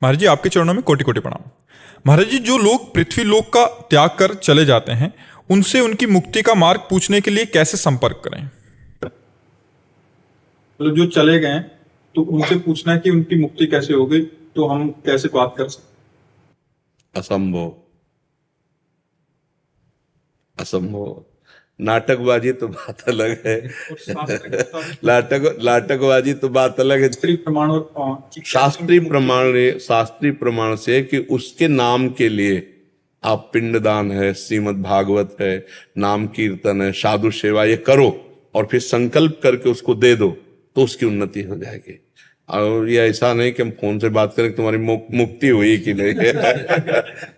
महाराज जी, आपके चरणों में कोटि कोटि प्रणाम। महाराज जी, जो लोग पृथ्वी लोक का त्याग कर चले जाते हैं, उनसे उनकी मुक्ति का मार्ग पूछने के लिए कैसे संपर्क करें? मतलब जो चले गए हैं तो उनसे पूछना है कि उनकी मुक्ति कैसे हो गई, तो हम कैसे बात कर सकते असंभव। असंभव। नाटकबाजी तो बात अलग है। हैं? और शास्त्र के मुताबिक नाटकबाजी तो बात अलग है। शास्त्रीय प्रमाण और शास्त्रीय प्रमाण से कि उसके नाम के लिए आप पिंडदान है, श्रीमद् भागवत है, नाम कीर्तन है, साधु सेवा, ये करो और फिर संकल्प करके उसको दे दो तो उसकी उन्नति हो जाएगी। और ये ऐसा नहीं कि हम फोन से बात करें तुम्हारी मुक्ति हुई कि नहीं।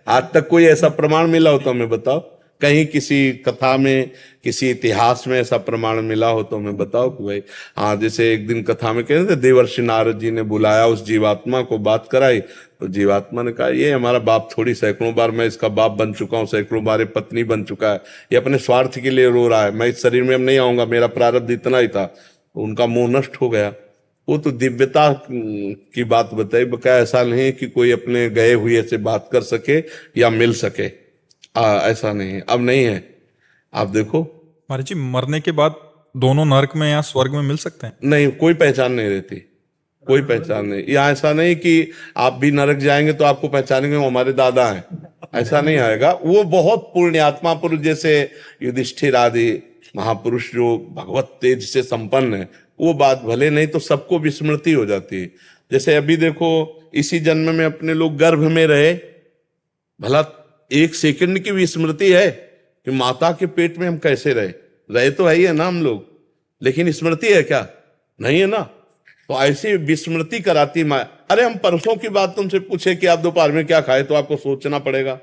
आज तक कोई ऐसा प्रमाण मिला हो तो हमें बताओ। कहीं किसी कथा में, किसी इतिहास में ऐसा प्रमाण मिला हो तो हमें बताओ कि भाई हाँ, जैसे एक दिन कथा में कह रहे थे, देवर्षि नारद जी ने बुलाया उस जीवात्मा को, बात कराई तो जीवात्मा ने कहा ये हमारा बाप थोड़ी, सैकड़ों बार मैं इसका बाप बन चुका हूँ, सैकड़ों बार ये पत्नी बन चुका है, ये अपने स्वार्थ के लिए रो रहा है, मैं इस शरीर में अब नहीं आऊंगा, मेरा प्रारब्ध इतना ही था। तो उनका मोह नष्ट हो गया। वो तो दिव्यता की बात बताई, बकाया ऐसा नहीं कि कोई अपने गए हुए से बात कर सके या मिल सके। ऐसा नहीं है, अब नहीं है। आप देखो महाराज जी, मरने के बाद दोनों नरक में या स्वर्ग में मिल सकते हैं? नहीं, कोई पहचान नहीं रहती, कोई पहचान नहीं। यहाँ ऐसा नहीं कि आप भी नरक जाएंगे तो आपको पहचानेंगे वो हमारे दादा हैं, ऐसा नहीं आएगा। वो बहुत पुण्यात्मा पुरुष, जैसे युधिष्ठिर आदि महापुरुष जो भगवत तेज से संपन्न है, वो बात भले नहीं तो सबको विस्मृति हो जाती है। जैसे अभी देखो, इसी जन्म में अपने लोग गर्भ में रहे, भला एक सेकंड की विस्मृति है कि माता के पेट में हम कैसे रहे तो है ही है ना हम लोग, लेकिन स्मृति है क्या? नहीं है ना। तो ऐसी विस्मृति कराती माँ। अरे हम परसों की बात तुमसे पूछे कि आप दोपहर में क्या खाए, तो आपको सोचना पड़ेगा?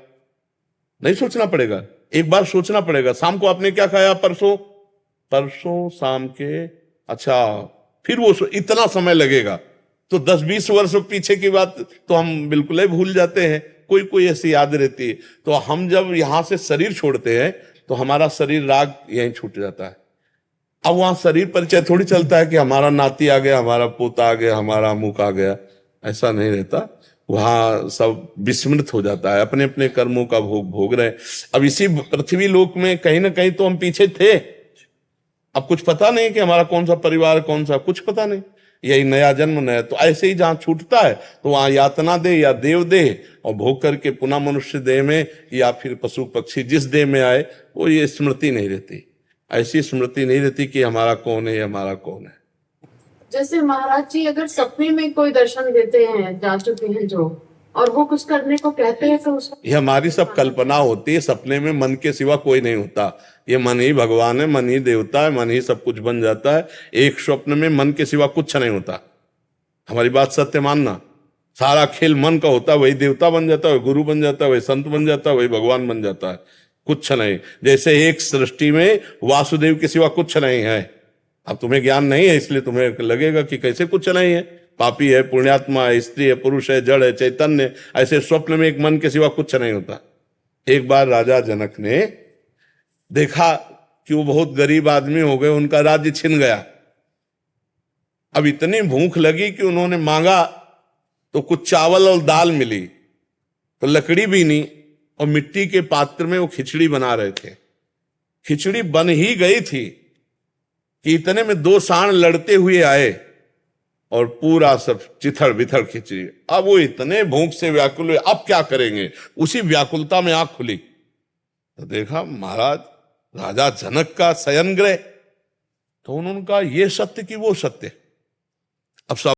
नहीं सोचना पड़ेगा, एक बार सोचना पड़ेगा। शाम को आपने क्या खाया? परसों शाम के, अच्छा, फिर वो इतना समय लगेगा। तो 10-20 वर्ष पीछे की बात तो हम बिल्कुल ही भूल जाते हैं, कोई कोई ऐसी याद रहती है। तो हम जब यहां से शरीर छोड़ते हैं तो हमारा शरीर राग यहीं छूट जाता है। अब वहां शरीर परिचय थोड़ी चलता है कि हमारा नाती आ गया, हमारा पोता आ गया, हमारा अमुक आ गया, ऐसा नहीं रहता। वहां सब विस्मृत हो जाता है, अपने अपने कर्मों का भोग भोग रहे। अब इसी पृथ्वी लोक में कहीं ना कहीं तो हम पीछे थे। अब कुछ पता नहीं कि हमारा कौन सा परिवार, कौन सा, कुछ पता नहीं। यही नया जन्म नया, तो ऐसे ही जहां छूटता है तो वहां यातना दे या देव दे, और भोग करके पुनः मनुष्य देह में या फिर पशु पक्षी जिस देह में आए, वो ये स्मृति नहीं रहती। ऐसी स्मृति नहीं रहती कि हमारा कौन है, हमारा कौन है। जैसे महाराज जी अगर सपने में कोई दर्शन देते हैं, जा चुके हैं जो, और वो कुछ करने को कहते हैं तो उसको, ये हमारी सब कल्पना होती है। सपने में मन के सिवा कोई नहीं होता। ये मन ही भगवान है, मन ही देवता है, मन ही सब कुछ बन जाता है। एक स्वप्न में मन के सिवा कुछ नहीं होता। हमारी बात सत्य मानना। सारा खेल मन का होता है, वही देवता बन जाता है, वही गुरु बन जाता है, वही संत बन जाता है, वही भगवान बन जाता है। कुछ नहीं। जैसे एक सृष्टि में वासुदेव के सिवा कुछ नहीं है। अब तुम्हें ज्ञान नहीं है, इसलिए तुम्हें लगेगा कि कैसे कुछ नहीं है, पापी है, पुण्यात्मा है, स्त्री है, पुरुष है, जड़ है, चैतन्य। ऐसे स्वप्न में एक मन के सिवा कुछ नहीं होता। एक बार राजा जनक ने देखा कि वो बहुत गरीब आदमी हो गए, उनका राज्य छिन गया। अब इतनी भूख लगी कि उन्होंने मांगा तो कुछ चावल और दाल मिली, तो लकड़ी भी नहीं, और मिट्टी के पात्र में वो खिचड़ी बना रहे थे। खिचड़ी बन ही गई थी कि इतने में 2 सांड लड़ते हुए आए और पूरा सब चिथड़ बिथड़ खिचड़ी। अब वो इतने भूख से व्याकुल हुए, अब क्या करेंगे। उसी व्याकुलता में आंख खुली तो देखा महाराज राजा जनक का शयन गृह। तो उन्होंने कहा ये सत्य कि वो सत्य। अब सब